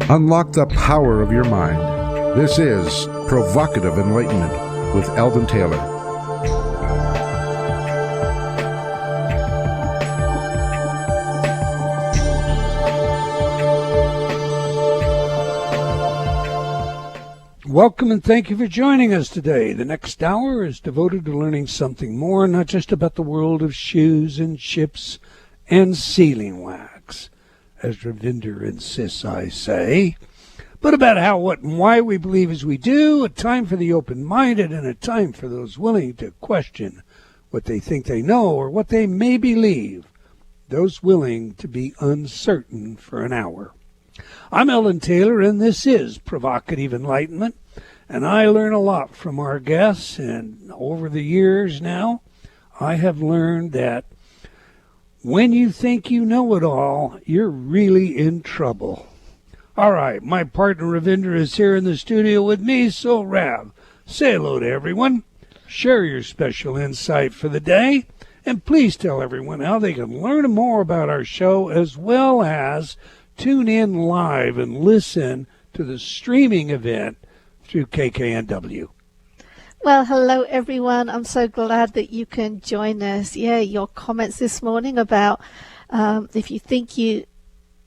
Unlock the power of your mind. This is Provocative Enlightenment with Eldon Taylor. Welcome and thank you for joining us today. The next hour is devoted to learning something more, not just about the world of shoes and chips and sealing wax, as Ravinder insists I say, but about how, what, and why we believe as we do, a time for the open-minded and a time for those willing to question what they think they know or what they may believe, those willing to be uncertain for an hour. I'm Eldon Taylor, and this is Provocative Enlightenment, and I learn a lot from our guests, and over the years now, I have learned that when you think you know it all, you're really in trouble. All right, my partner Ravinder is here in the studio with me, so Rav, say hello to everyone, share your special insight for the day, and please tell everyone how they can learn more about our show as well as tune in live and listen to the streaming event through KKNW. Well, hello, everyone. I'm so glad that you can join us. Yeah, your comments this morning about if you think you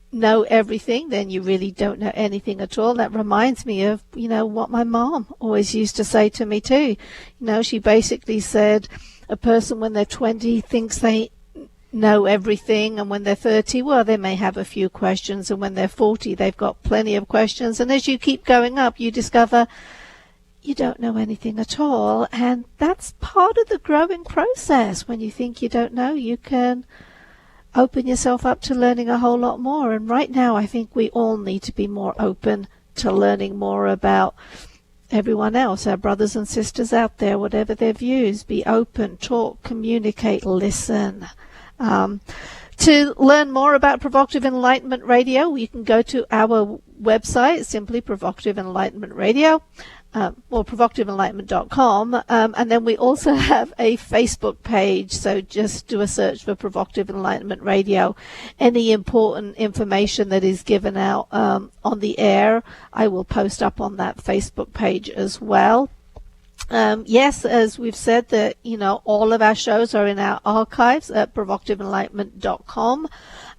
know everything, then you really don't know anything at all. That reminds me of, what my mom always used to say to me too. She basically said a person when they're 20 thinks they know everything, and when they're 30, well, they may have a few questions, and when they're 40, they've got plenty of questions. And as you keep going up, you discover you don't know anything at all, and that's part of the growing process. When you think you don't know, you can open yourself up to learning a whole lot more. And right now, I think we all need to be more open to learning more about everyone else, our brothers and sisters out there, whatever their views. Be open, talk, communicate, listen. To learn more about Provocative Enlightenment Radio, you can go to our website, simply Provocative Enlightenment Radio, or provocativeenlightenment.com, and then we also have a Facebook page, so just do a search for Provocative Enlightenment Radio. Any important information that is given out on the air, I will post up on that Facebook page as well. Yes, as we've said, that all of our shows are in our archives at provocativeenlightenment.com,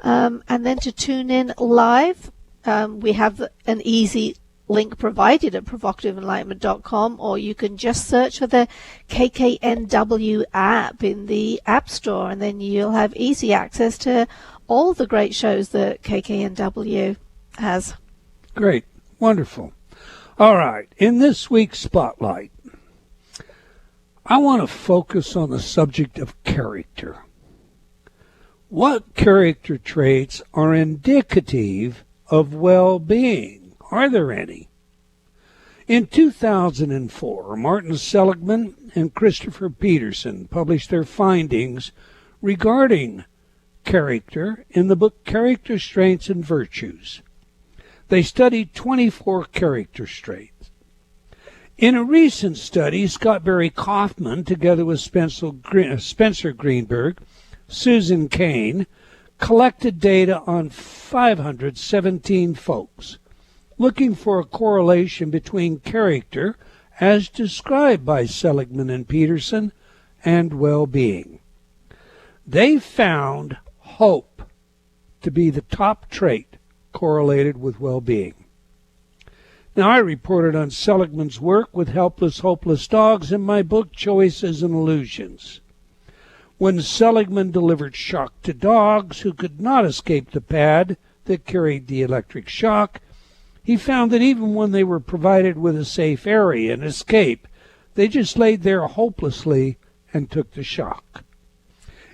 and then to tune in live, we have an easy link provided at provocativeenlightenment.com, or you can just search for the KKNW app in the App Store, and then you'll have easy access to all the great shows that KKNW has. Great. Wonderful. All right. In this week's Spotlight, I want to focus on the subject of character. What character traits are indicative of well-being? Are there any? In 2004, Marta Zaraska and Christopher Peterson published their findings regarding character in the book Character, Strengths, and Virtues. They studied 24 character traits. In a recent study, Scott Barry Kaufman, together with Spencer Greenberg, Susan Kane, collected data on 517 folks, looking for a correlation between character, as described by Seligman and Peterson, and well-being. They found hope to be the top trait correlated with well-being. Now, I reported on Seligman's work with helpless, hopeless dogs in my book, Choices and Illusions. When Seligman delivered shock to dogs who could not escape the pad that carried the electric shock, he found that even when they were provided with a safe area and escape, they just laid there hopelessly and took the shock.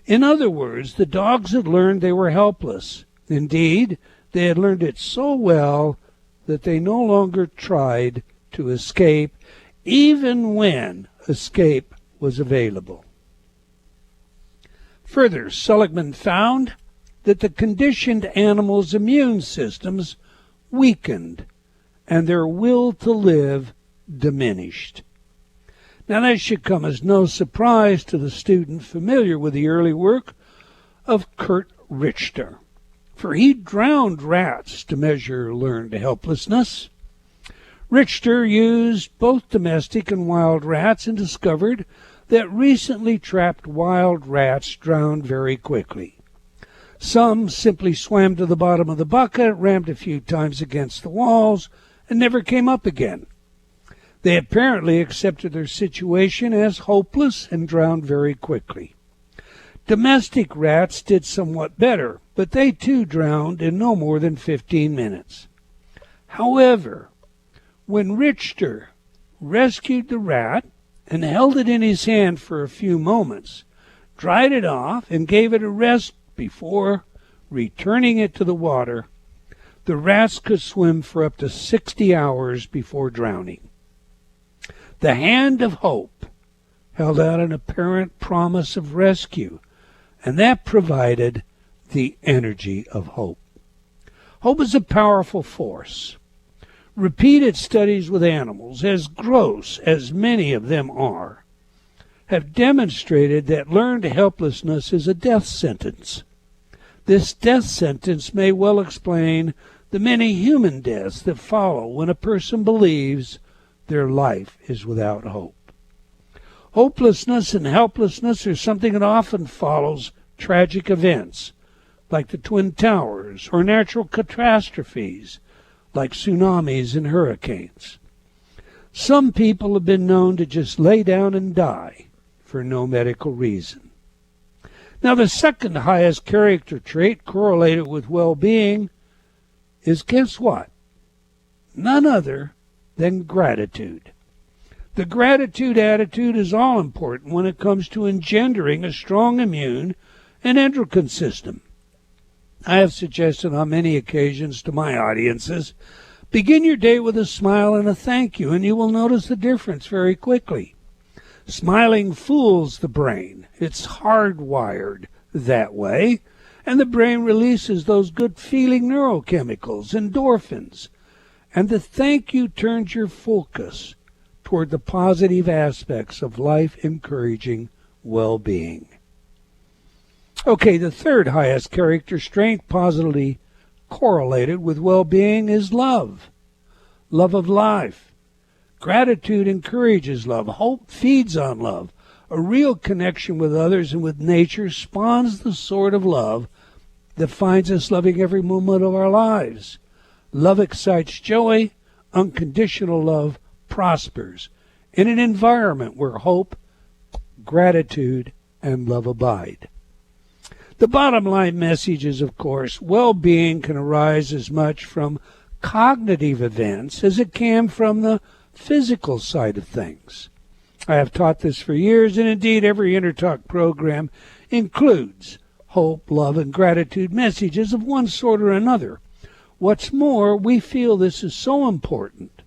In other words, the dogs had learned they were helpless. Indeed, they had learned it so well that they no longer tried to escape, even when escape was available. Further, Seligman found that the conditioned animals' immune systems weakened and their will to live diminished. Now, that should come as no surprise to the student familiar with the early work of Kurt Richter. for he drowned rats to measure learned helplessness. Richter used both domestic and wild rats and discovered that recently trapped wild rats drowned very quickly. Some simply swam to the bottom of the bucket, rammed a few times against the walls, and never came up again. They apparently accepted their situation as hopeless and drowned very quickly. Domestic rats did somewhat better, but they too drowned in no more than 15 minutes. However, when Richter rescued the rat and held it in his hand for a few moments, dried it off, and gave it a rest before returning it to the water, the rats could swim for up to 60 hours before drowning. The hand of hope held out an apparent promise of rescue, and that provided the energy of hope. Hope is a powerful force. Repeated studies with animals, as gross as many of them are, have demonstrated that learned helplessness is a death sentence. This death sentence may well explain the many human deaths that follow when a person believes their life is without hope. Hopelessness and helplessness are something that often follows tragic events, like the Twin Towers, or natural catastrophes, like tsunamis and hurricanes. Some people have been known to just lay down and die for no medical reason. Now, the second highest character trait correlated with well-being is, guess what? None other than gratitude. The gratitude attitude is all important when it comes to engendering a strong immune and endocrine system. I have suggested on many occasions to my audiences, begin your day with a smile and a thank you, and you will notice the difference very quickly. Smiling fools the brain. It's hardwired that way, and the brain releases those good-feeling neurochemicals, endorphins, and the thank you turns your focus toward the positive aspects of life-encouraging well-being. Okay, the third highest character strength positively correlated with well-being is love. Love of life. Gratitude encourages love. Hope feeds on love. A real connection with others and with nature spawns the sort of love that finds us loving every moment of our lives. Love excites joy. Unconditional love prospers in an environment where hope, gratitude, and love abide. The bottom line message is, of course, well-being can arise as much from cognitive events as it can from the physical side of things. I have taught this for years, and indeed every InterTalk program includes hope, love, and gratitude messages of one sort or another. What's more, we feel this is so important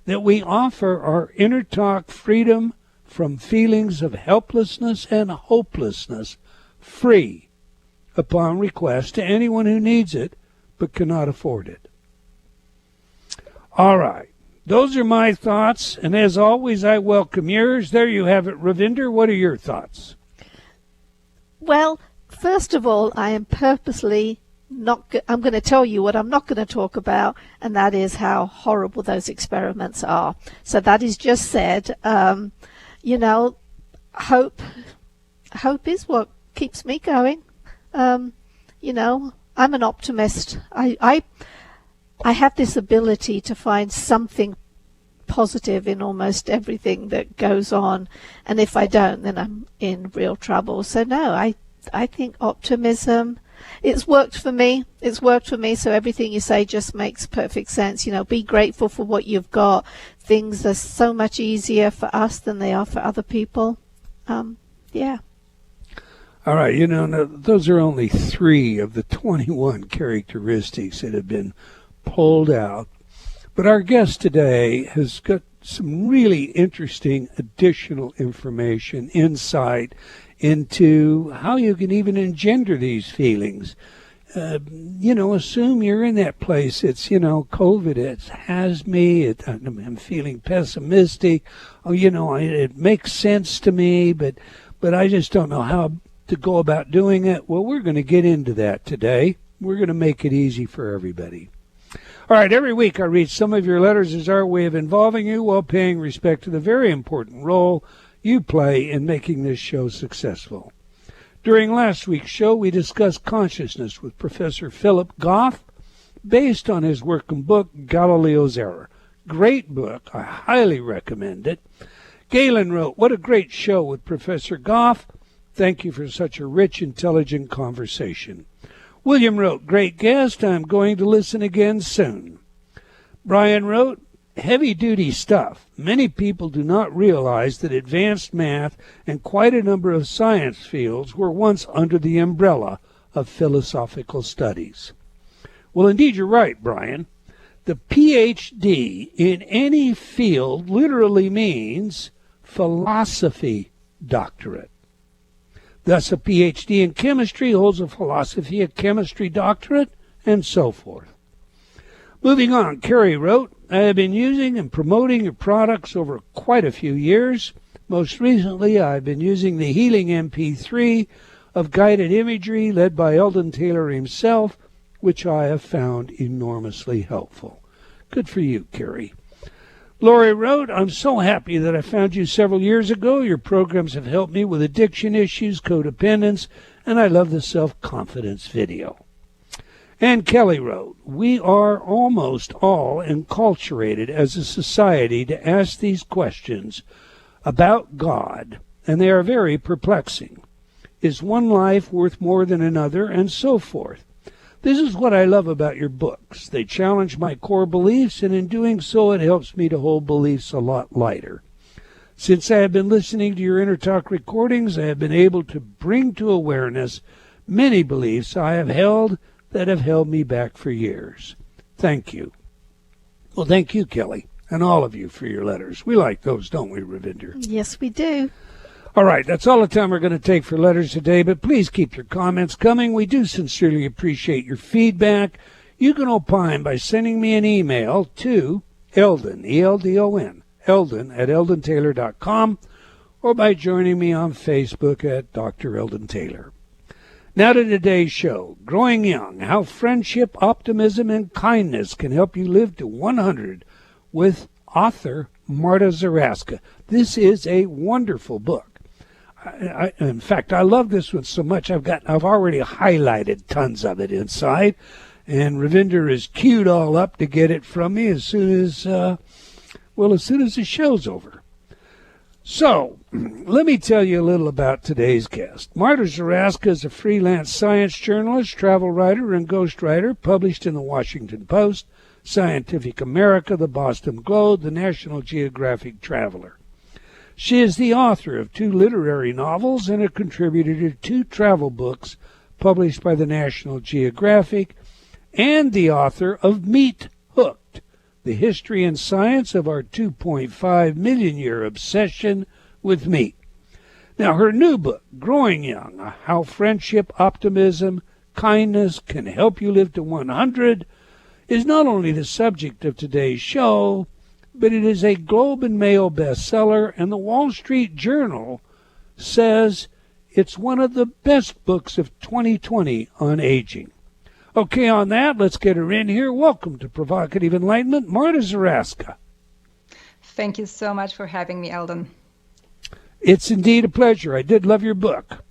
that we offer our InterTalk freedom from feelings of helplessness and hopelessness free upon request to anyone who needs it but cannot afford it. All right. Those are my thoughts, and as always, I welcome yours. There you have it, Ravinder. What are your thoughts? Well, first of all, I am purposely I'm going to tell you what I'm not going to talk about, and that is how horrible those experiments are. So that is just said. Hope is what keeps me going. I'm an optimist. I have this ability to find something positive in almost everything that goes on, and if I don't, then I'm in real trouble. So no, I think optimism, it's worked for me. So everything you say just makes perfect sense. Be grateful for what you've got. Things are so much easier for us than they are for other people. Yeah. All right, those are only 3 of the 21 characteristics that have been pulled out. But our guest today has got some really interesting additional information, insight into how you can even engender these feelings. Assume you're in that place. It's, COVID, it has me. I'm feeling pessimistic. It makes sense to me, but I just don't know how to go about doing it. Well, we're going to get into that today. We're going to make it easy for everybody. All right, every week I read some of your letters as our way of involving you while paying respect to the very important role you play in making this show successful. During last week's show, we discussed consciousness with Professor Philip Goff, based on his work and book, Galileo's Error. Great book. I highly recommend it. Galen wrote, "What a great show with Professor Goff. Thank you for such a rich, intelligent conversation." William wrote, "Great guest. I'm going to listen again soon." Brian wrote, "Heavy-duty stuff. Many people do not realize that advanced math and quite a number of science fields were once under the umbrella of philosophical studies." Well, indeed, you're right, Brian. The PhD in any field literally means philosophy doctorate. Thus, a PhD in chemistry holds a philosophy of chemistry doctorate, and so forth. Moving on, Carrie wrote, "I have been using and promoting your products over quite a few years. Most recently, I've been using the Healing MP3 of guided imagery led by Eldon Taylor himself, which I have found enormously helpful." Good for you, Carrie. Lori wrote, "I'm so happy that I found you several years ago. Your programs have helped me with addiction issues, codependence, and I love the self-confidence video." And Kelly wrote, "We are almost all enculturated as a society to ask these questions about God, and they are very perplexing. Is one life worth more than another, and so forth? This is what I love about your books. They challenge my core beliefs, and in doing so, it helps me to hold beliefs a lot lighter. Since I have been listening to your Inner Talk recordings, I have been able to bring to awareness many beliefs I have held that have held me back for years. Thank you." Well, thank you, Kelly, and all of you for your letters. We like those, don't we, Ravinder? Yes, we do. All right, that's all the time we're going to take for letters today, but please keep your comments coming. We do sincerely appreciate your feedback. You can opine by sending me an email to Eldon, E-L-D-O-N, Eldon at eldontaylor.com, or by joining me on Facebook at Dr. Eldon Taylor. Now to today's show, Growing Young, How Friendship, Optimism, and Kindness Can Help You Live to 100 with author Marta Zaraska. This is a wonderful book. In fact, I love this one so much I've already highlighted tons of it inside, and Ravinder is queued all up to get it from me as soon as the show's over. So, let me tell you a little about today's guest. Marta Zaraska is a freelance science journalist, travel writer, and ghostwriter, published in the Washington Post, Scientific America, the Boston Globe, the National Geographic Traveler. She is the author of 2 literary novels and a contributor to 2 travel books published by the National Geographic, and the author of Meat Hooked, the history and science of our 2.5 million year obsession with meat. Now, her new book, Growing Young, How Friendship, Optimism, Kindness Can Help You Live to 100, is not only the subject of today's show, but it is a Globe and Mail bestseller, and the Wall Street Journal says it's one of the best books of 2020 on aging. Okay, on that, let's get her in here. Welcome to Provocative Enlightenment, Marta Zaraska. Thank you so much for having me, Eldon. It's indeed a pleasure. I did love your book.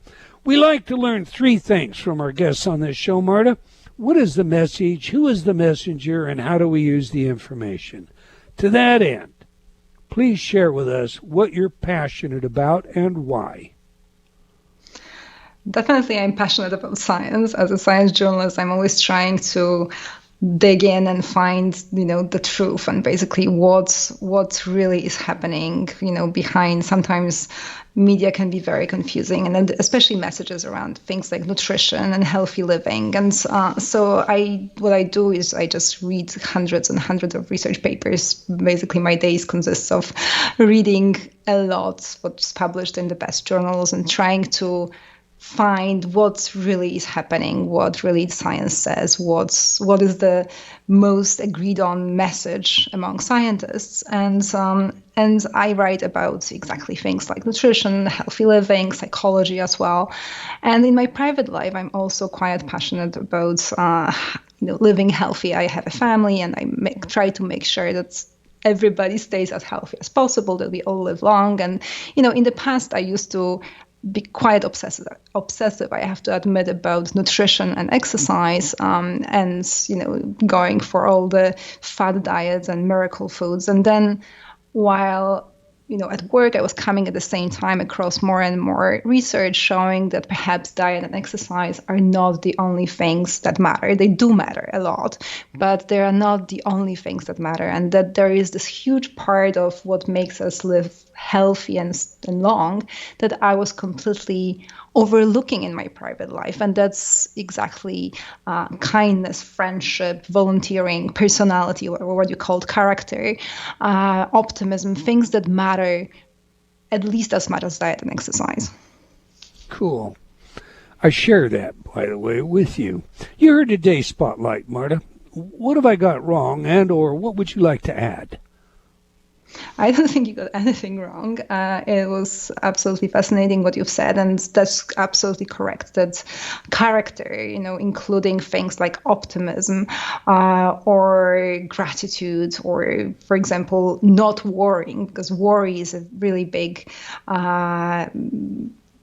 We like to learn 3 things from our guests on this show, Marta. What is the message, who is the messenger, and how do we use the information? To that end, please share with us what you're passionate about and why. Definitely, I'm passionate about science. As a science journalist, I'm always trying to dig in and find, the truth and basically what really is happening, behind. Sometimes media can be very confusing, and then especially messages around things like nutrition and healthy living. And so what I do is I just read hundreds and hundreds of research papers. Basically, my days consist of reading a lot what's published in the best journals and trying to find what really is happening, what really science says, what is the most agreed on message among scientists. And I write about exactly things like nutrition, healthy living, psychology as well. And in my private life, I'm also quite passionate about living healthy. I have a family, and I try to make sure that everybody stays as healthy as possible, that we all live long. And in the past, I used to be quite obsessive, I have to admit, about nutrition and exercise, and going for all the fad diets and miracle foods. And then while at work, I was coming at the same time across more and more research showing that perhaps diet and exercise are not the only things that matter. They do matter a lot, but they are not the only things that matter. And that there is this huge part of what makes us live healthy and long that I was completely overlooking in my private life. And that's exactly kindness, friendship, volunteering, personality, or what you called character, optimism, things that matter at least as much as diet and exercise. Cool. I share that, by the way, with you. You heard today's Spotlight, Marta. What have I got wrong, and or what would you like to add? I don't think you got anything wrong. It was absolutely fascinating what you've said, and that's absolutely correct. That character, including things like optimism or gratitude, or, for example, not worrying, because worry is a really big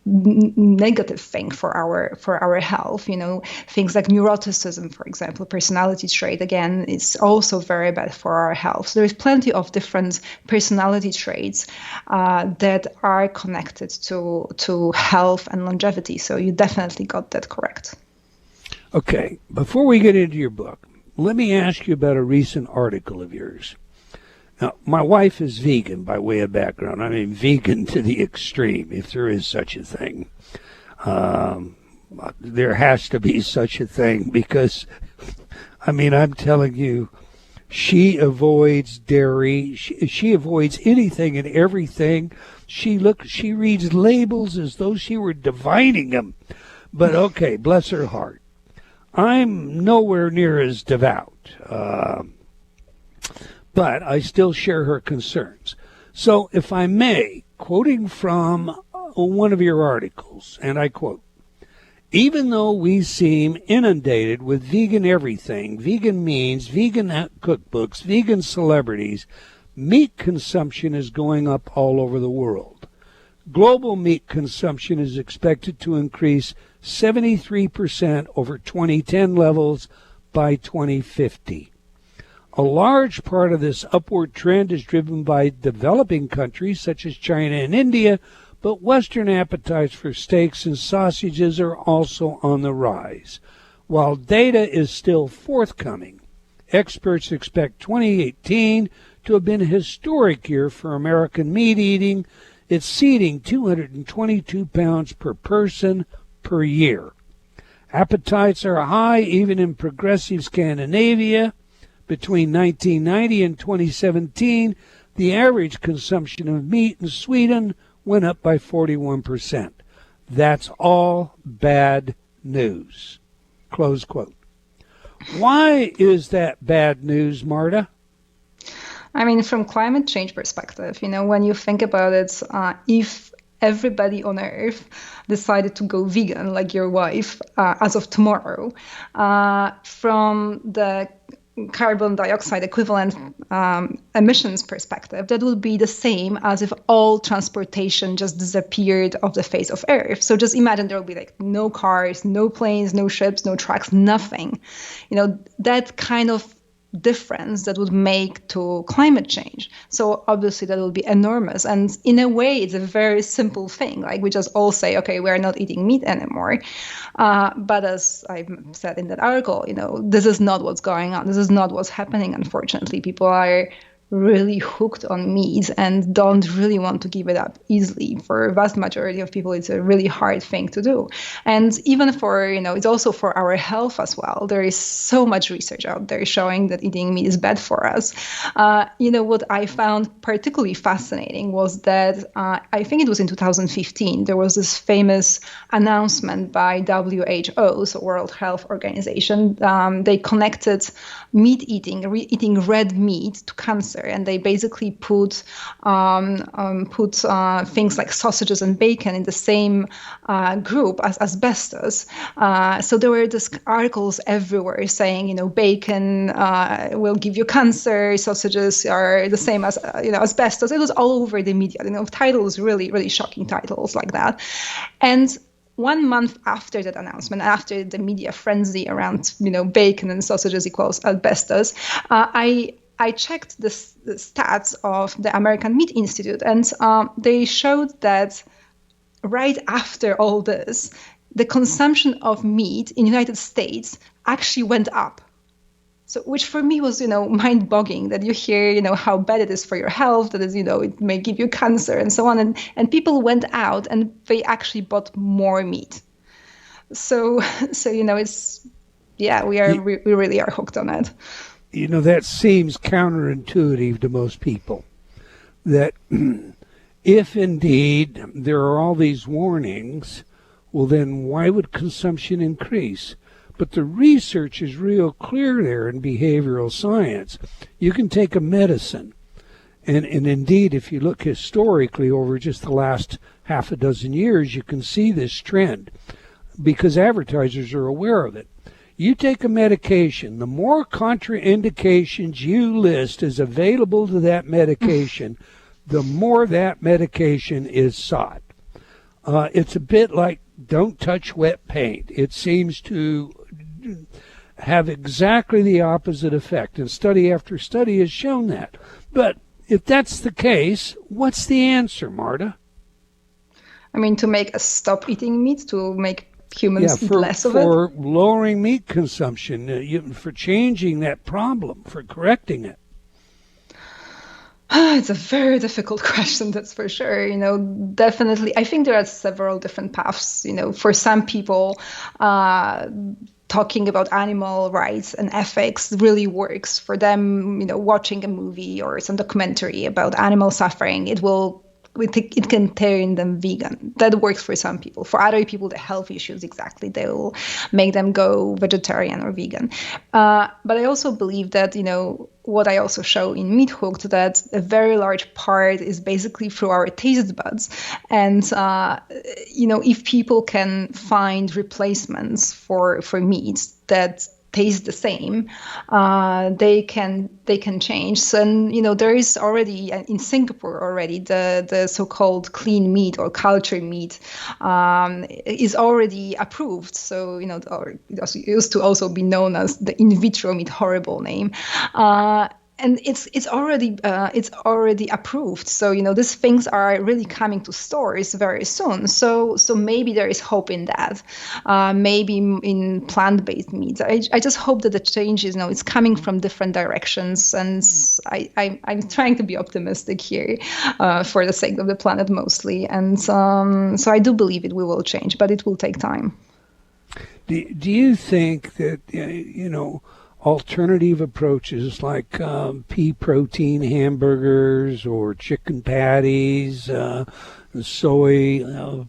negative thing for our health. Things like neuroticism, for example, personality trait, again, is also very bad for our health. So there's plenty of different personality traits that are connected to health and longevity. So you definitely got that correct. Okay, before we get into your book, let me ask you about a recent article of yours. Now, my wife is vegan, by way of background. I mean, vegan to the extreme, if there is such a thing. There has to be such a thing because, I'm telling you, she avoids dairy. She avoids anything and everything. She reads labels as though she were divining them. But okay, bless her heart. I'm nowhere near as devout. But I still share her concerns. So if I may, quoting from one of your articles, and I quote, "Even though we seem inundated with vegan everything, vegan means, vegan cookbooks, vegan celebrities, meat consumption is going up all over the world. Global meat consumption is expected to increase 73% over 2010 levels by 2050. A large part of this upward trend is driven by developing countries such as China and India, but Western appetites for steaks and sausages are also on the rise. While data is still forthcoming, experts expect 2018 to have been a historic year for American meat eating, exceeding 222 pounds per person per year. Appetites are high even in progressive Scandinavia. Between 1990 and 2017, the average consumption of meat in Sweden went up by 41%. That's all bad news." Close quote. Why is that bad news, Marta? From climate change perspective, when you think about it, if everybody on Earth decided to go vegan, like your wife, as of tomorrow, from the carbon dioxide equivalent emissions perspective, that would be the same as if all transportation just disappeared off the face of Earth. So just imagine there will be no cars, no planes, no ships, no trucks, nothing. That kind of difference that would make to climate change. So obviously that will be enormous. And in a way, it's a very simple thing. We just all say, okay, we're not eating meat anymore. But as I said in that article, this is not what's going on. This is not what's happening, unfortunately. People are really hooked on meat and don't really want to give it up easily. For a vast majority of people, it's a really hard thing to do. And even for, it's also for our health as well. There is so much research out there showing that eating meat is bad for us. What I found particularly fascinating was that I think it was in 2015, there was this famous announcement by WHO, so World Health Organization. They connected meat eating red meat to cancer, and they basically put things like sausages and bacon in the same group as asbestos. So there were these articles everywhere saying, bacon will give you cancer, sausages are the same as asbestos. It was all over the media. Titles, really, really shocking titles like that. And 1 month after that announcement, after the media frenzy around, bacon and sausages equals asbestos, I checked the stats of the American Meat Institute, and they showed that right after all this, the consumption of meat in the United States actually went up. So, which for me was, mind-boggling, that you hear, how bad it is for your health, that is, it may give you cancer and so on. And people went out and they actually bought more meat. So it's, we really are hooked on it. That seems counterintuitive to most people, that if indeed there are all these warnings, well, then why would consumption increase? But the research is real clear there in behavioral science. You can take a medicine, and indeed, if you look historically over just the last half a dozen years, you can see this trend because advertisers are aware of it. You take a medication, the more contraindications you list as available to that medication, the more that medication is sought. It's a bit like don't touch wet paint. It seems to have exactly the opposite effect, and study after study has shown that. But if that's the case, what's the answer, Marta? To make us stop eating meat, to make humans eat less of it? For lowering meat consumption, for changing that problem, for correcting it. It's a very difficult question, that's for sure. Definitely, I think there are several different paths. For some people, talking about animal rights and ethics really works. For them, watching a movie or some documentary about animal suffering, it can turn them vegan. That works for some people. For other people, the health issues, exactly, they will make them go vegetarian or vegan. But I also believe that, what I also show in Meat Hooked, that a very large part is basically through our taste buds. And, if people can find replacements for meat that taste the same, they can change. So, and there is already in Singapore already the so-called clean meat or culture meat is already approved. So or it used to also be known as the in vitro meat, horrible name. And it's already approved. So these things are really coming to stores very soon. So maybe there is hope in that. Maybe in plant-based meats. I just hope that the changes, it's coming from different directions. And I'm trying to be optimistic here, for the sake of the planet mostly. And so I do believe we will change, but it will take time. Do you think that alternative approaches like pea protein hamburgers or chicken patties, soy,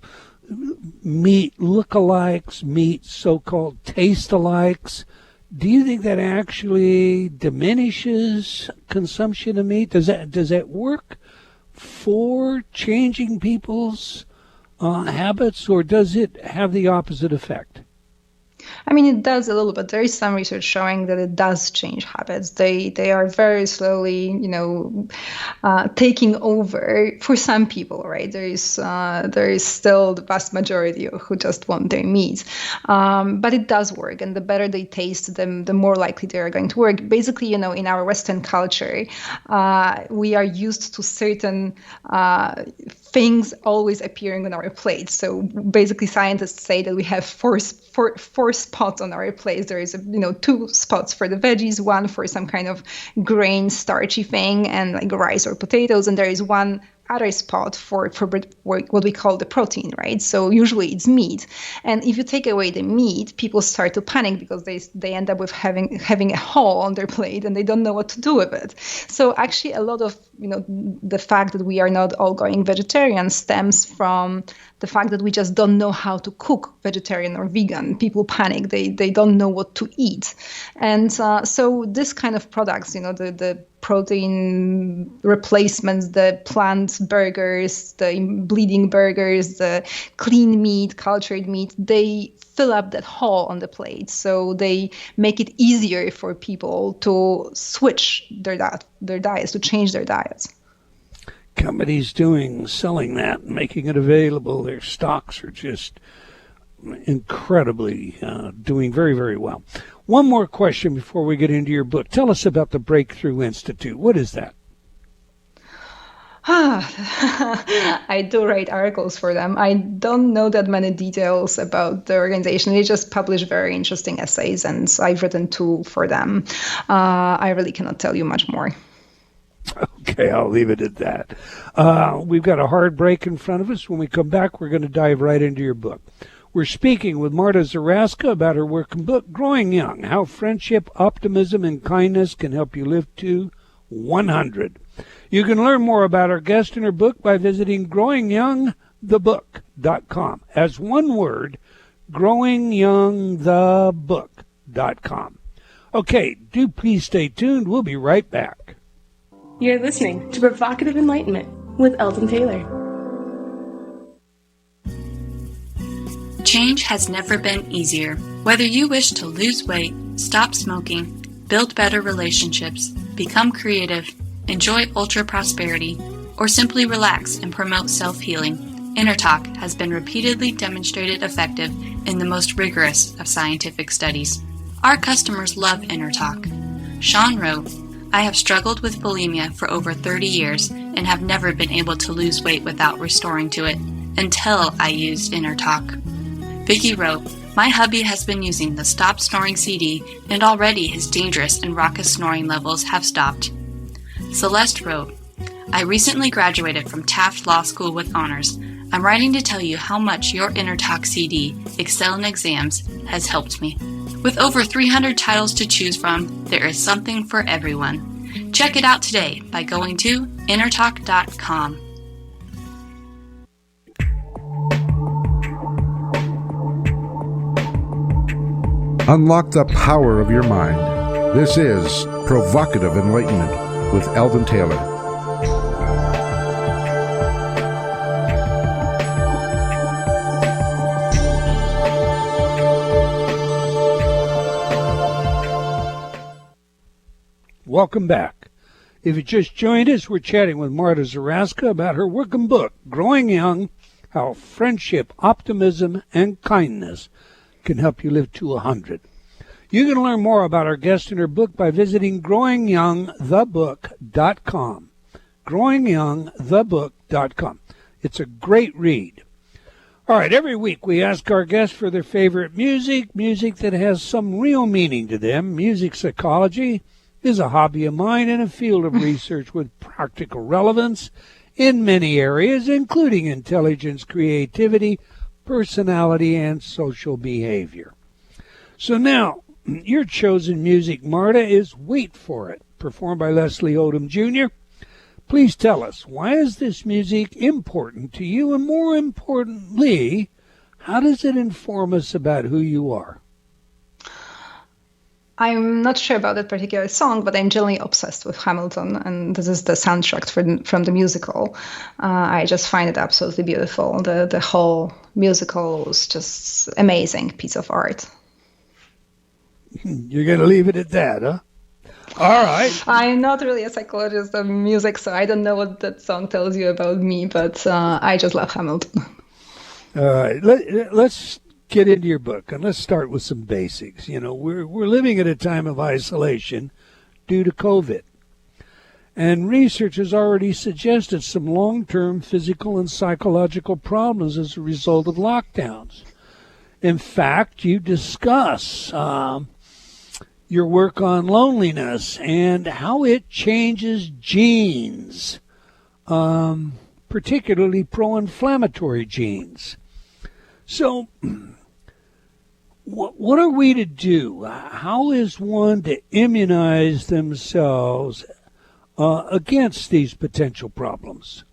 meat lookalikes, meat so-called taste-alikes, do you think that actually diminishes consumption of meat? Does that work for changing people's habits, or does it have the opposite effect? It does a little bit. There is some research showing that it does change habits. They are very slowly, taking over for some people, right? There is still the vast majority who just want their meat. But it does work, and the better they taste, the more likely they are going to work. Basically, in our Western culture, we are used to certain things always appearing on our plates. So basically, scientists say that we have four 4 spots on our plates. There is 2 spots for the veggies, one for some kind of grain starchy thing and like rice or potatoes, and there is one other spot for what we call the protein, right? So usually it's meat. And if you take away the meat, people start to panic because they end up with having a hole on their plate and they don't know what to do with it. So actually a lot of the fact that we are not all going vegetarian stems from the fact that we just don't know how to cook vegetarian or vegan. People panic. They don't know what to eat. And so this kind of products, the protein replacements, the plant burgers, the bleeding burgers, the clean meat, cultured meat, they fill up that hole on the plate. So they make it easier for people to switch their diets, to change their diets. Companies selling that and making it available, their stocks are just incredibly doing very, very well. One more question before we get into your book. Tell us about the Breakthrough Institute. What is that? I do write articles for them. I don't know that many details about the organization. They just publish very interesting essays, and I've written 2 for them. I really cannot tell you much more. Okay, I'll leave it at that. We've got a hard break in front of us. When we come back, we're going to dive right into your book. We're speaking with Marta Zaraska about her work and book, Growing Young, How Friendship, Optimism, and Kindness Can Help You Live to 100. You can learn more about our guest and her book by visiting growingyoungthebook.com. As one word, growingyoungthebook.com. Okay, do please stay tuned. We'll be right back. You're listening to Provocative Enlightenment with Eldon Taylor. Change has never been easier. Whether you wish to lose weight, stop smoking, build better relationships, become creative, enjoy ultra prosperity, or simply relax and promote self-healing, InnerTalk has been repeatedly demonstrated effective in the most rigorous of scientific studies. Our customers love InnerTalk. Sean wrote, I have struggled with bulimia for over 30 years and have never been able to lose weight without restoring to it until I used InnerTalk. Vicky wrote, my hubby has been using the Stop Snoring CD and already his dangerous and raucous snoring levels have stopped. Celeste wrote, I recently graduated from Taft Law School with honors. I'm writing to tell you how much your InnerTalk CD, Excel in Exams, has helped me. With over 300 titles to choose from, there is something for everyone. Check it out today by going to innertalk.com. Unlock the power of your mind. This is Provocative Enlightenment with Eldon Taylor. Welcome back. If you just joined us, we're chatting with Marta Zaraska about her work and book, Growing Young, How Friendship, Optimism, and Kindness Can Help You Live to 100. You can learn more about our guest and her book by visiting growingyoungthebook.com. growingyoungthebook.com. It's a great read. All right, every week we ask our guests for their favorite music that has some real meaning to them. Music psychology is a hobby of mine and a field of research with practical relevance in many areas, including intelligence, creativity, personality, and social behavior. So now, your chosen music, Marta, is Wait For It, performed by Leslie Odom Jr. Please tell us, why is this music important to you? And more importantly, how does it inform us about who you are? I'm not sure about that particular song, but I'm generally obsessed with Hamilton, and this is the soundtrack from the musical. I just find it absolutely beautiful. The whole musical was just amazing piece of art. You're going to leave it at that, huh? All right. I'm not really a psychologist of music, so I don't know what that song tells you about me, but I just love Hamilton. All right. Let's get into your book, and let's start with some basics. You know, we're living at a time of isolation due to COVID. And research has already suggested some long-term physical and psychological problems as a result of lockdowns. In fact, you discuss your work on loneliness and how it changes genes, particularly pro-inflammatory genes. So, what are we to do? How is one to immunize themselves against these potential problems?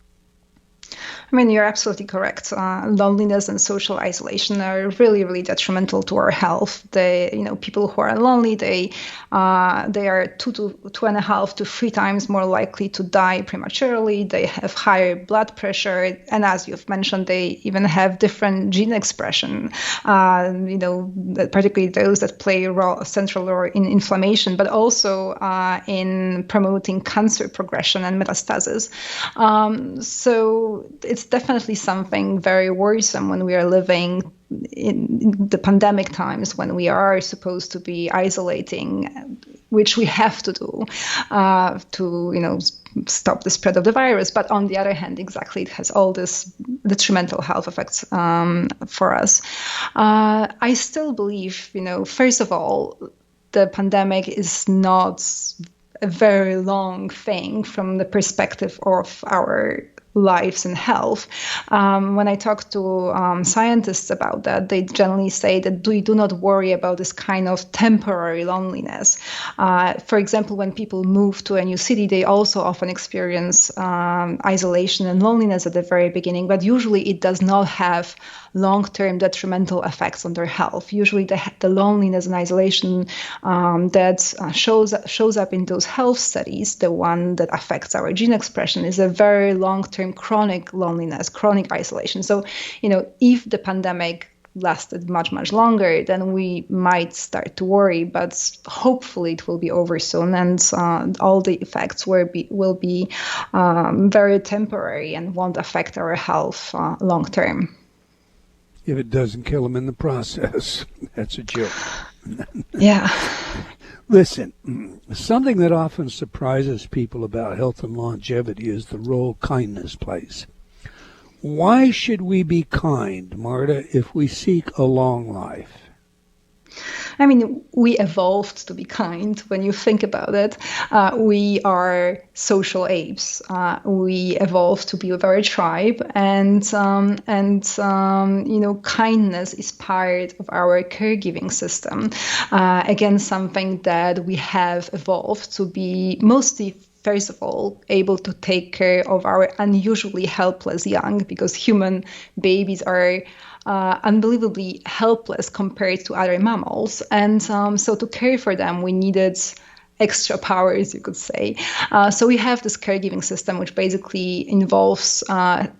I mean, you're absolutely correct. Loneliness and social isolation are really, really detrimental to our health. People who are lonely, they are 2.5 to 3 times more likely to die prematurely. They have higher blood pressure, and as you've mentioned, they even have different gene expression. Particularly those that play a central role in inflammation, but also in promoting cancer progression and metastasis. So it's definitely something very worrisome when we are living in the pandemic times, when we are supposed to be isolating, which we have to do to stop the spread of the virus. But on the other hand, exactly, it has all this detrimental health effects for us. I still believe, first of all, the pandemic is not a very long thing from the perspective of our lives and health. When I talk to scientists about that, they generally say that we do not worry about this kind of temporary loneliness. For example, when people move to a new city, they also often experience isolation and loneliness at the very beginning, but usually it does not have long-term detrimental effects on their health. Usually the loneliness and isolation that shows up in those health studies, the one that affects our gene expression, is a very long-term chronic loneliness, chronic isolation. So, if the pandemic lasted much, much longer, then we might start to worry, but hopefully it will be over soon, and all the effects will be very temporary and won't affect our health long-term. If it doesn't kill them in the process. That's a joke. Yeah. Listen, something that often surprises people about health and longevity is the role kindness plays. Why should we be kind, Marta, if we seek a long life? I mean, we evolved to be kind. When you think about it, we are social apes. We evolved to be with our tribe, and kindness is part of our caregiving system. Again, something that we have evolved to be mostly, first of all, able to take care of our unusually helpless young, because human babies are unbelievably helpless compared to other mammals. And so to care for them, we needed extra powers, you could say. So we have this caregiving system, which basically involves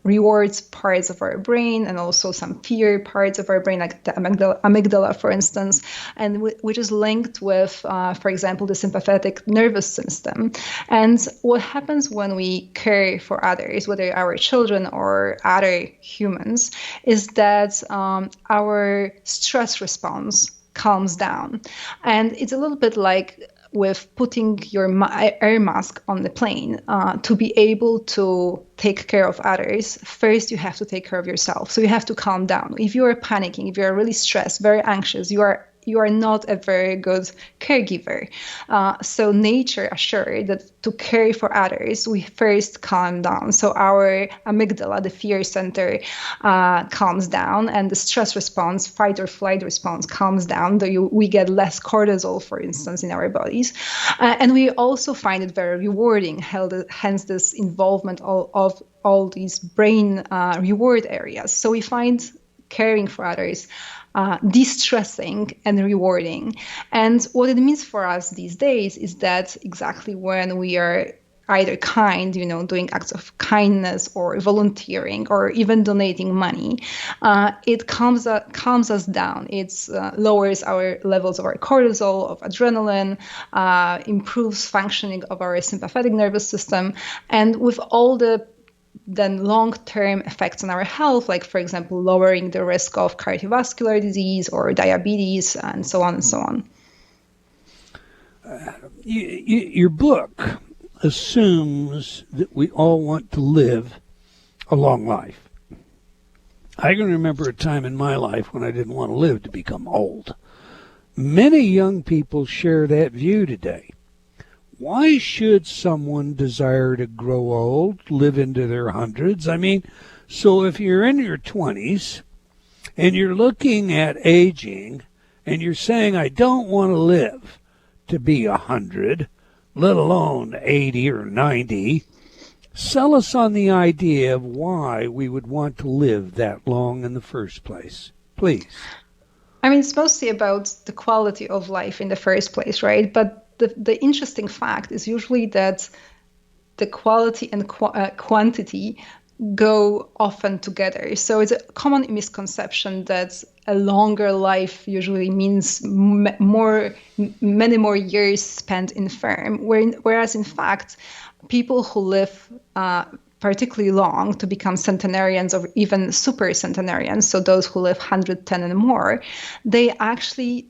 rewards parts of our brain and also some fear parts of our brain, like the amygdala, for instance, and which is linked with, for example, the sympathetic nervous system. And what happens when we care for others, whether our children or other humans, is that our stress response calms down. And it's a little bit like with putting your air mask on the plane. To be able to take care of others, first you have to take care of yourself. So you have to calm down. If you are panicking, if you are really stressed, very anxious, you are not a very good caregiver. So nature assured that to care for others, we first calm down. So our amygdala, the fear center, calms down, and the stress response, fight or flight response, calms down. We get less cortisol, for instance, in our bodies. And we also find it very rewarding, hence this involvement of all these brain reward areas. So we find caring for others de-stressing and rewarding. And what it means for us these days is that exactly when we are either kind, doing acts of kindness or volunteering or even donating money, it calms us down. It lowers our levels of our cortisol, of adrenaline, improves functioning of our sympathetic nervous system, and with all the then long-term effects on our health, like, for example, lowering the risk of cardiovascular disease or diabetes, and so on and so on. Your book assumes that we all want to live a long life. I can remember a time in my life when I didn't want to live to become old. Many young people share that view today. Why should someone desire to grow old, live into their hundreds? I mean, so if you're in your 20s and you're looking at aging and you're saying, I don't want to live to be 100, let alone 80 or 90, sell us on the idea of why we would want to live that long in the first place, please. I mean, it's mostly about the quality of life in the first place, right? But the interesting fact is usually that the quality and quantity go often together. So it's a common misconception that a longer life usually means many more years spent in firm, whereas in fact, people who live particularly long to become centenarians or even super centenarians, so those who live 110 and more, they actually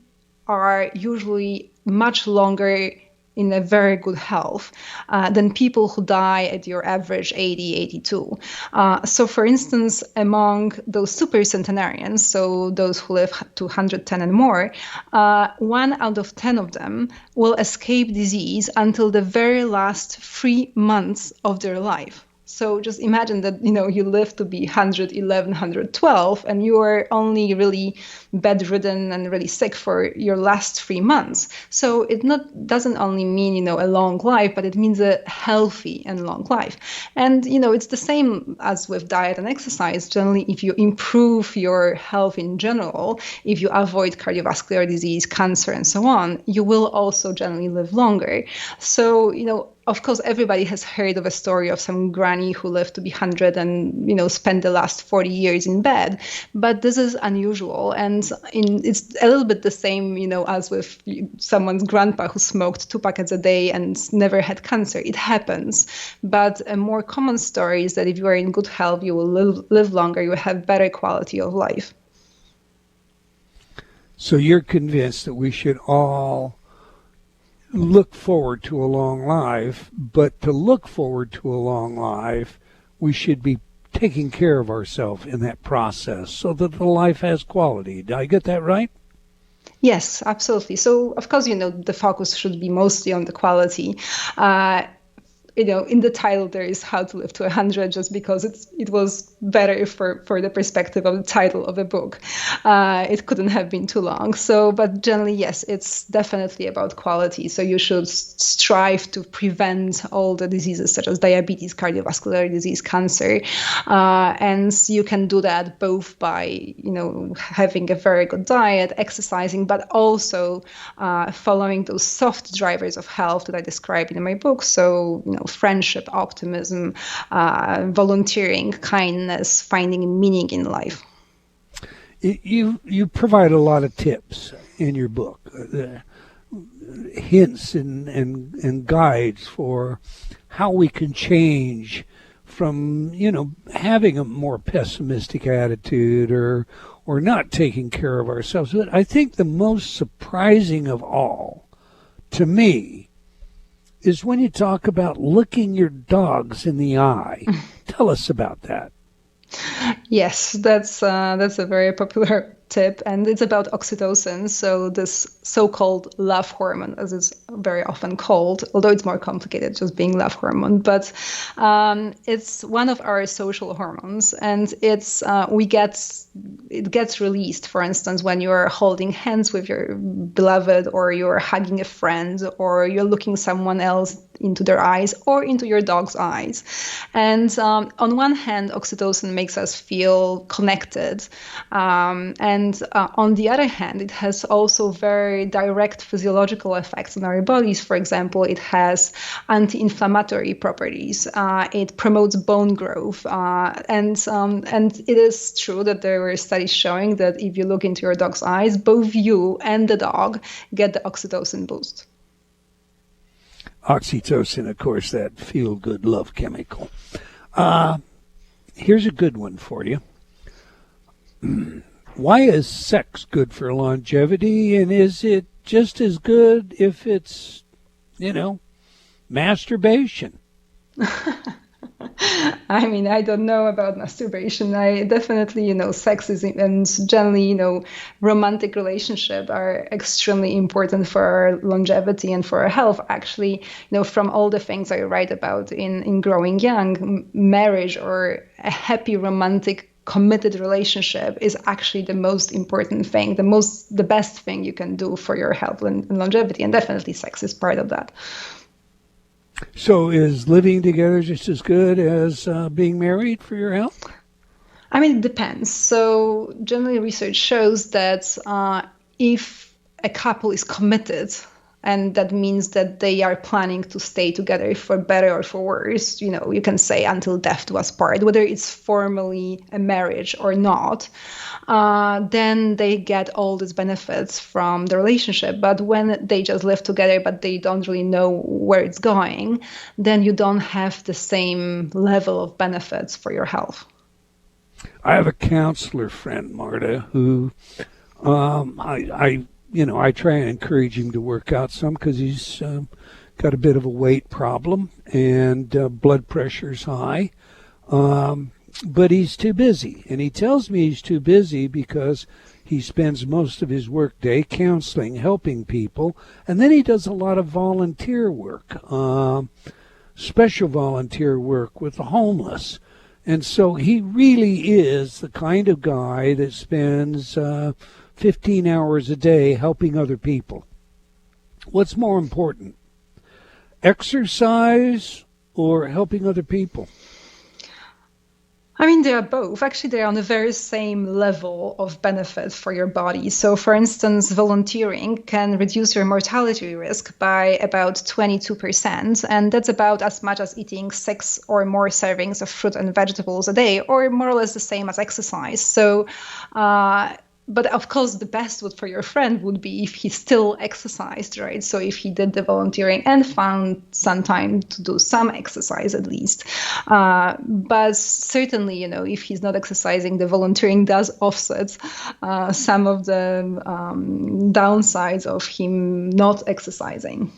are usually much longer in a very good health than people who die at your average 80, 82. So for instance, among those super centenarians, so those who live to 110 and more, 1 out of 10 of them will escape disease until the very last 3 months of their life. So just imagine that, you live to be 111, 112, and you are only really bedridden and really sick for your last 3 months. So it doesn't only mean, a long life, but it means a healthy and long life. And, it's the same as with diet and exercise. Generally, if you improve your health in general, if you avoid cardiovascular disease, cancer, and so on, you will also generally live longer. So, of course, everybody has heard of a story of some granny who lived to be 100 and, spent the last 40 years in bed. But this is unusual. And it's a little bit the same, as with someone's grandpa who smoked 2 packets a day and never had cancer. It happens. But a more common story is that if you are in good health, you will live longer, you will have better quality of life. So you're convinced that we should all look forward to a long life, but to look forward to a long life, we should be taking care of ourselves in that process so that the life has quality. Did I get that right? Yes, absolutely. So, of course, the focus should be mostly on the quality. In the title, there is How to Live to 100, just because it was better for the perspective of the title of the book. It couldn't have been too long. So, but generally, yes, it's definitely about quality. So you should strive to prevent all the diseases such as diabetes, cardiovascular disease, cancer. And you can do that both by, having a very good diet, exercising, but also following those soft drivers of health that I described in my book. So, friendship, optimism, volunteering, kindness, finding meaning in life. You provide a lot of tips in your book, hints and guides for how we can change from, having a more pessimistic attitude or not taking care of ourselves. But I think the most surprising of all, to me, is when you talk about looking your dogs in the eye. Tell us about that. Yes, that's a very popular tip, and it's about oxytocin. So this so-called love hormone, as it's very often called, although it's more complicated, just being love hormone. But it's one of our social hormones, and it gets released, for instance, when you're holding hands with your beloved, or you're hugging a friend, or you're looking someone else into their eyes or into your dog's eyes. And on one hand, oxytocin makes us feel connected. And on the other hand, it has also very direct physiological effects on our bodies. For example, it has anti-inflammatory properties. It promotes bone growth. And it is true that there were studies showing that if you look into your dog's eyes, both you and the dog get the oxytocin boost. Oxytocin, of course, that feel-good love chemical. Here's a good one for you. Why is sex good for longevity, and is it just as good if it's, masturbation? I mean, I don't know about masturbation. I definitely, sex is, and generally, romantic relationship are extremely important for our longevity and for our health. Actually, from all the things I write about in Growing Young, marriage or a happy romantic committed relationship is actually the most important thing, the best thing you can do for your health and longevity. And definitely sex is part of that. So is living together just as good as being married for your health? I mean, it depends. So generally research shows that if a couple is committed, and that means that they are planning to stay together for better or for worse, you can say until death do us part, whether it's formally a marriage or not, then they get all these benefits from the relationship. But when they just live together, but they don't really know where it's going, then you don't have the same level of benefits for your health. I have a counselor friend, Marta, who I try and encourage him to work out some because he's got a bit of a weight problem and blood pressure's high. But he's too busy. And he tells me he's too busy because he spends most of his workday counseling, helping people. And then he does a lot of volunteer work, special volunteer work with the homeless. And so he really is the kind of guy that spends 15 hours a day helping other people. What's more important, exercise or helping other people? I mean, they are both. Actually, they are on the very same level of benefit for your body. So, for instance, volunteering can reduce your mortality risk by about 22%. And that's about as much as eating 6 or more servings of fruit and vegetables a day, or more or less the same as exercise. So, but of course, the best for your friend would be if he still exercised, right? So if he did the volunteering and found some time to do some exercise at least. But certainly, if he's not exercising, the volunteering does offset some of the downsides of him not exercising.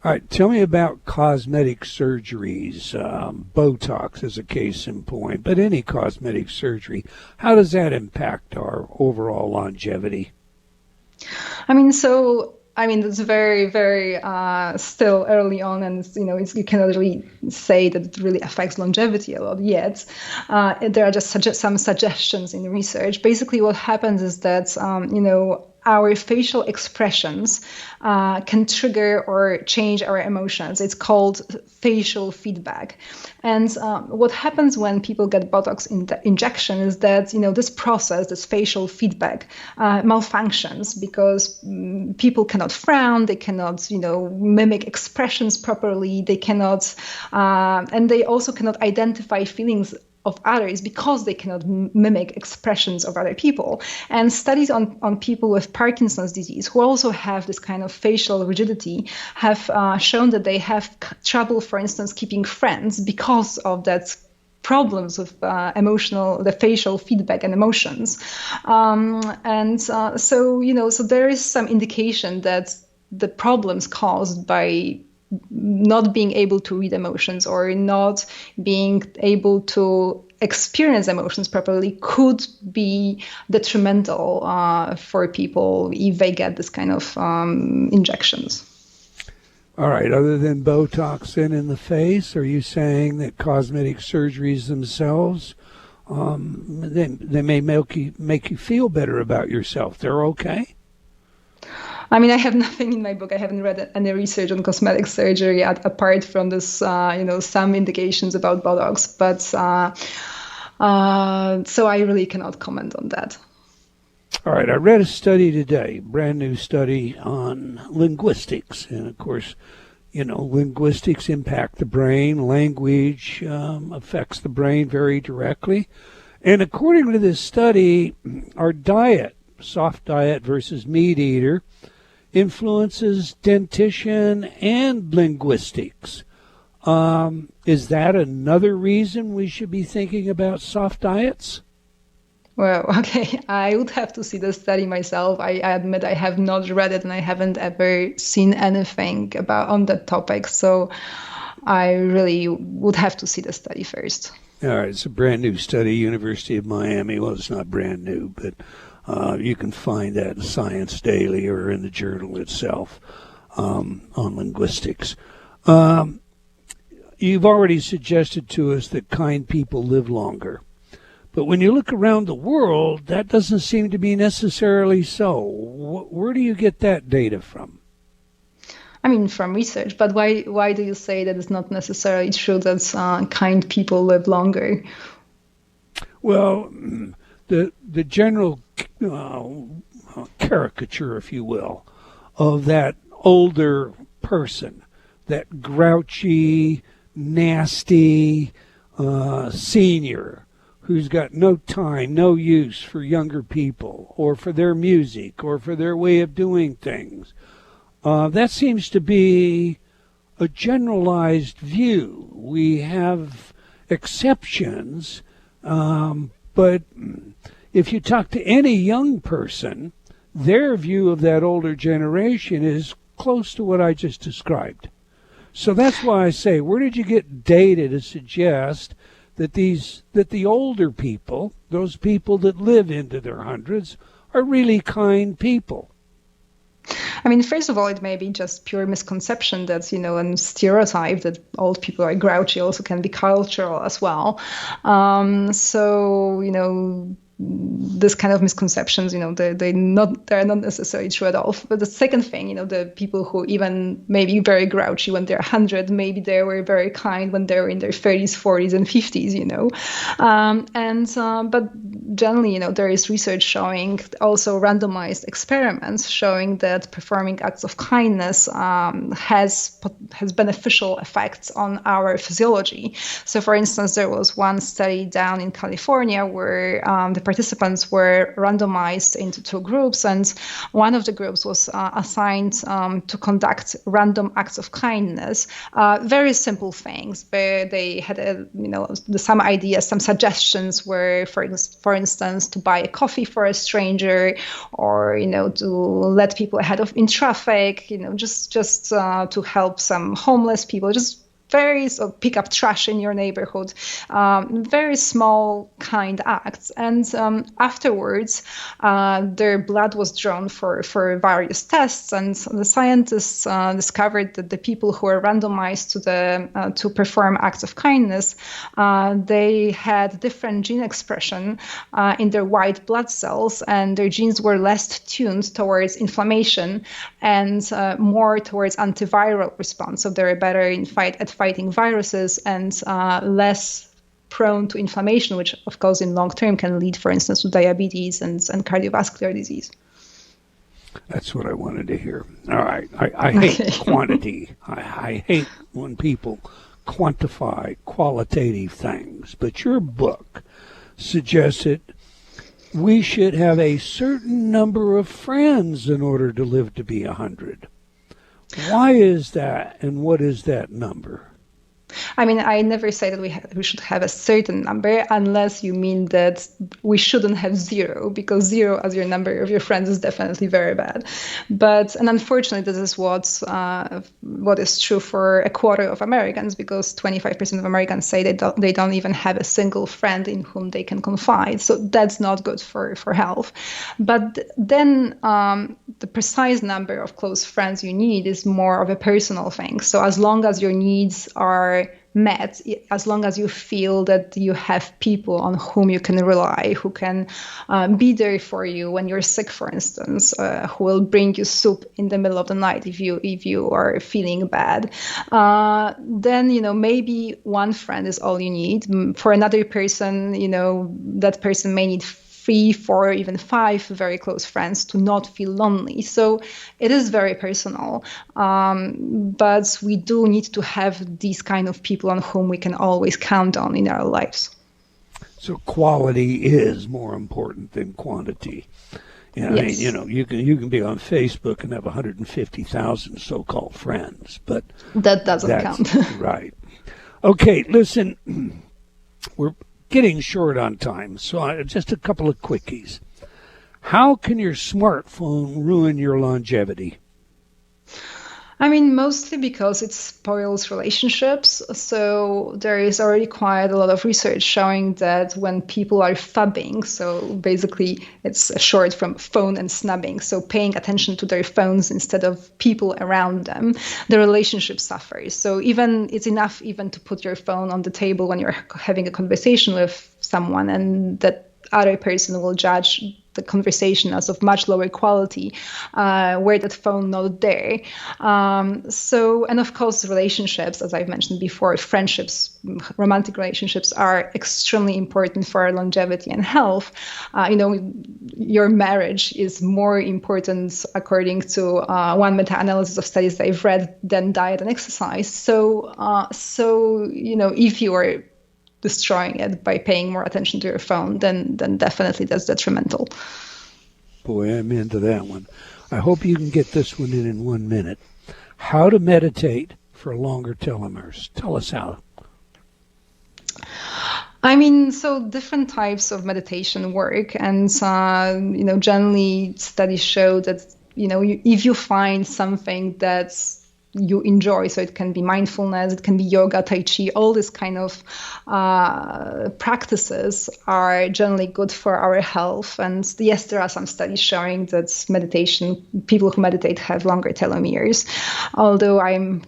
All right, tell me about cosmetic surgeries, Botox as a case in point, but any cosmetic surgery. How does that impact our overall longevity? It's very, very still early on, and you cannot really say that it really affects longevity a lot yet. There are just some suggestions in the research. Basically, what happens is that our facial expressions can trigger or change our emotions. It's called facial feedback. And what happens when people get Botox injection is that, this process, this facial feedback malfunctions because people cannot frown, they cannot, mimic expressions properly, they cannot, and they also cannot identify feelings of others because they cannot mimic expressions of other people. And studies on people with Parkinson's disease who also have this kind of facial rigidity have shown that they have trouble, for instance, keeping friends because of that problems with the facial feedback and emotions. So there is some indication that the problems caused by not being able to read emotions or not being able to experience emotions properly could be detrimental for people if they get this kind of injections. All right. Other than Botox in the face, are you saying that cosmetic surgeries themselves, they may make you feel better about yourself? They're okay? I mean, I have nothing in my book. I haven't read any research on cosmetic surgery apart from this, some indications about Botox. But so I really cannot comment on that. All right. I read a study today, brand new study on linguistics. And of course, linguistics impact the brain. Language affects the brain very directly. And according to this study, our diet, soft diet versus meat eater, influences dentition and linguistics. Is that another reason we should be thinking about soft diets? Well, okay, I would have to see the study myself. I admit I have not read it and I haven't ever seen anything on that topic. So I really would have to see the study first. All right, it's a brand new study, University of Miami. Well, it's not brand new, but you can find that in Science Daily or in the journal itself on linguistics. You've already suggested to us that kind people live longer. But when you look around the world, that doesn't seem to be necessarily so. Where do you get that data from? I mean, from research, but why do you say that it's not necessarily true that kind people live longer? Well, the general caricature, if you will, of that older person, that grouchy, nasty senior who's got no time, no use for younger people or for their music or for their way of doing things. That seems to be a generalized view. We have exceptions, but if you talk to any young person, their view of that older generation is close to what I just described. So that's why I say, where did you get data to suggest that the older people, those people that live into their hundreds, are really kind people? I mean, first of all, it may be just pure misconception that, and stereotype that old people are grouchy also can be cultural as well. This kind of misconceptions, they're not necessarily true at all. But the second thing, the people who even maybe very grouchy when they're 100, maybe they were very kind when they were in their 30s, 40s, and 50s, But generally, there is research showing, also randomized experiments showing that performing acts of kindness has beneficial effects on our physiology. So, for instance, there was one study down in California where the participants were randomized into two groups, and one of the groups was assigned to conduct random acts of kindness, very simple things, but they had some ideas, some suggestions were, for instance, to buy a coffee for a stranger, or to let people ahead of in traffic, just to help some homeless people, just pick up trash in your neighborhood, very small, kind acts. And afterwards, their blood was drawn for various tests, and the scientists discovered that the people who were randomized to perform acts of kindness, they had different gene expression in their white blood cells, and their genes were less tuned towards inflammation and more towards antiviral response. So they were better at fighting viruses and less prone to inflammation, which of course in long term can lead, for instance, to diabetes and cardiovascular disease. That's what I wanted to hear. All right. I hate quantity. I hate when people quantify qualitative things. But your book suggests that we should have a certain number of friends in order to live to be 100. Why is that, and what is that number? I mean, I never say that we should have a certain number, unless you mean that we shouldn't have zero, because zero as your number of your friends is definitely very bad. And unfortunately, this is what is true for a quarter of Americans, because 25% of Americans say they don't even have a single friend in whom they can confide. So that's not good for health. But then the precise number of close friends you need is more of a personal thing. So as long as your needs are met, as long as you feel that you have people on whom you can rely, who can be there for you when you're sick, for instance, who will bring you soup in the middle of the night if you are feeling bad, then maybe one friend is all you need. For another person, that person may need 3, 4, even 5 very close friends to not feel lonely. So it is very personal, but we do need to have these kind of people on whom we can always count on in our lives. So quality is more important than quantity. Yeah, yes. I mean, you can be on Facebook and have 150,000 so-called friends, but that doesn't count. Right. Okay, listen, we're getting short on time, so just a couple of quickies. How can your smartphone ruin your longevity? I mean, mostly because it spoils relationships. So there is already quite a lot of research showing that when people are phubbing, so basically it's short from phone and snubbing, so paying attention to their phones instead of people around them, the relationship suffers. So it's enough even to put your phone on the table when you're having a conversation with someone, and that other person will judge the conversation as of much lower quality, were that phone not there. And of course, relationships, as I've mentioned before, friendships, romantic relationships are extremely important for our longevity and health. Your marriage is more important, according to one meta-analysis of studies that I've read, than diet and exercise. So if you are destroying it by paying more attention to your phone, then definitely that's detrimental. Boy, I'm into that one. I hope you can get this one in 1 minute. How to meditate for longer telomeres. Tell us how. I mean, so different types of meditation work, and generally studies show that if you find something that's you enjoy, so it can be mindfulness, it can be yoga, tai chi, all these kind of practices are generally good for our health. And yes, there are some studies showing that people who meditate have longer telomeres, although I'm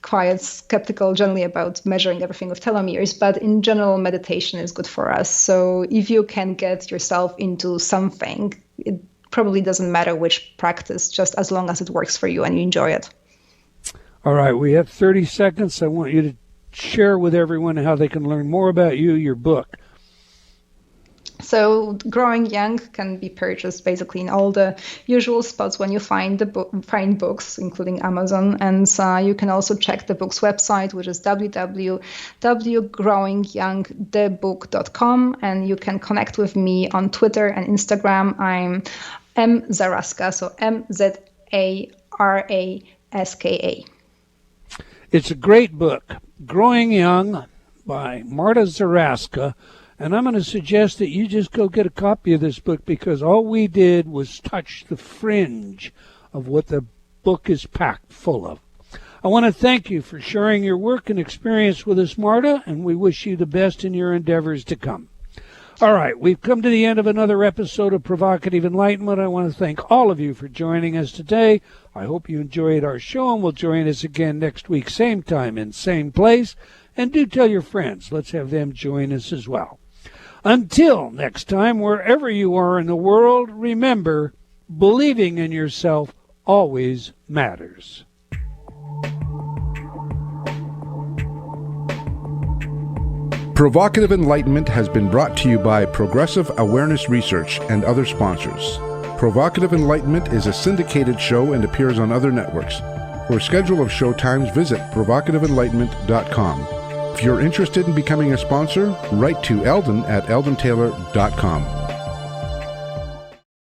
quite skeptical generally about measuring everything with telomeres, but in general, meditation is good for us. So if you can get yourself into something, it probably doesn't matter which practice, just as long as it works for you and you enjoy it. All right, we have 30 seconds. I want you to share with everyone how they can learn more about you, your book. So Growing Young can be purchased basically in all the usual spots when you find books, including Amazon. And you can also check the book's website, which is www.growingyoungthebook.com. And you can connect with me on Twitter and Instagram. I'm M. Zaraska, so MZARASKA. It's a great book, Growing Young by Marta Zaraska. And I'm going to suggest that you just go get a copy of this book, because all we did was touch the fringe of what the book is packed full of. I want to thank you for sharing your work and experience with us, Marta, and we wish you the best in your endeavors to come. All right, we've come to the end of another episode of Provocative Enlightenment. I want to thank all of you for joining us today. I hope you enjoyed our show and will join us again next week, same time and same place. And do tell your friends. Let's have them join us as well. Until next time, wherever you are in the world, remember, believing in yourself always matters. Provocative Enlightenment has been brought to you by Progressive Awareness Research and other sponsors. Provocative Enlightenment is a syndicated show and appears on other networks. For a schedule of show times, visit provocativeenlightenment.com. If you're interested in becoming a sponsor, write to Eldon at eldontaylor.com.